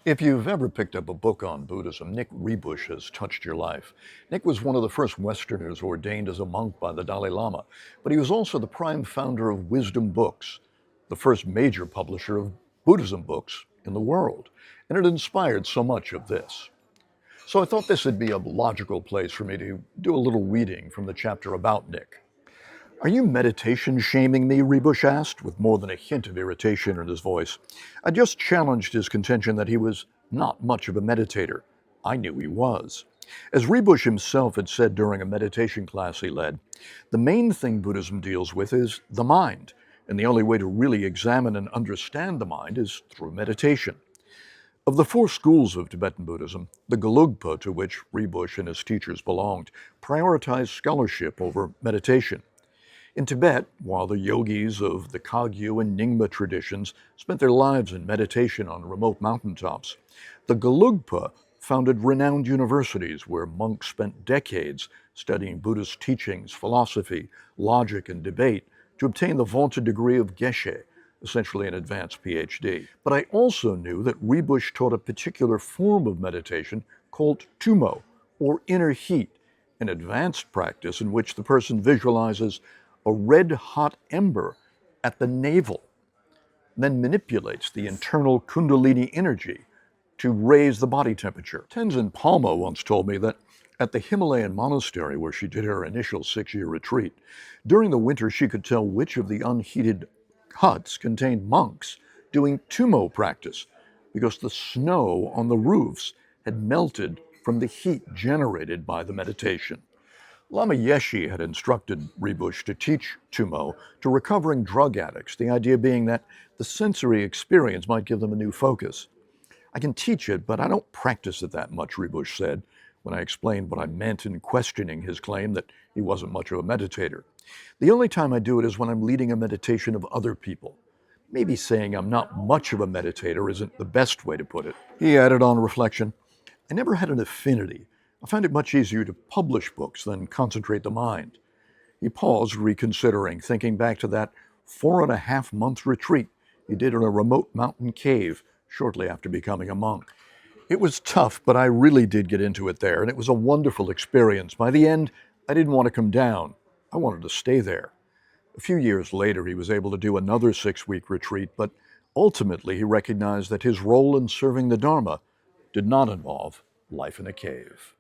If you've ever picked up a book on Buddhism, Nick Ribush has touched your life. Nick was one of the first Westerners ordained as a monk by the Dalai Lama, but he was also the prime founder of Wisdom Books, the first major publisher of Buddhism books in the world. And it inspired so much of this. So I thought this would be a logical place for me to do a little reading from the chapter about Nick. Are you meditation shaming me? Ribush asked, with more than a hint of irritation in his voice. I just challenged his contention that he was not much of a meditator. I knew he was. As Ribush himself had said during a meditation class he led, the main thing Buddhism deals with is the mind, and the only way to really examine and understand the mind is through meditation. Of the four schools of Tibetan Buddhism, the Gelugpa, to which Ribush and his teachers belonged, prioritized scholarship over meditation. In Tibet, while the yogis of the Kagyu and Nyingma traditions spent their lives in meditation on remote mountaintops, the Gelugpa founded renowned universities where monks spent decades studying Buddhist teachings, philosophy, logic, and debate to obtain the vaunted degree of Geshe, essentially an advanced PhD. But I also knew that Ribush taught a particular form of meditation called Tumo, or inner heat, an advanced practice in which the person visualizes a red-hot ember at the navel, then manipulates the internal kundalini energy to raise the body temperature. Tenzin Palmo once told me that at the Himalayan monastery where she did her initial 6-year retreat, during the winter she could tell which of the unheated huts contained monks doing tumo practice because the snow on the roofs had melted from the heat generated by the meditation. Lama Yeshe had instructed Ribush to teach Tumo to recovering drug addicts, the idea being that the sensory experience might give them a new focus. I can teach it, but I don't practice it that much, Ribush said, when I explained what I meant in questioning his claim that he wasn't much of a meditator. The only time I do it is when I'm leading a meditation of other people. Maybe saying I'm not much of a meditator isn't the best way to put it. He added on reflection, I never had an affinity. I find it much easier to publish books than concentrate the mind. He paused, reconsidering, thinking back to that 4.5-month retreat he did in a remote mountain cave shortly after becoming a monk. It was tough, but I really did get into it there, and it was a wonderful experience. By the end, I didn't want to come down. I wanted to stay there. A few years later, he was able to do another 6-week retreat, but ultimately he recognized that his role in serving the Dharma did not involve life in a cave.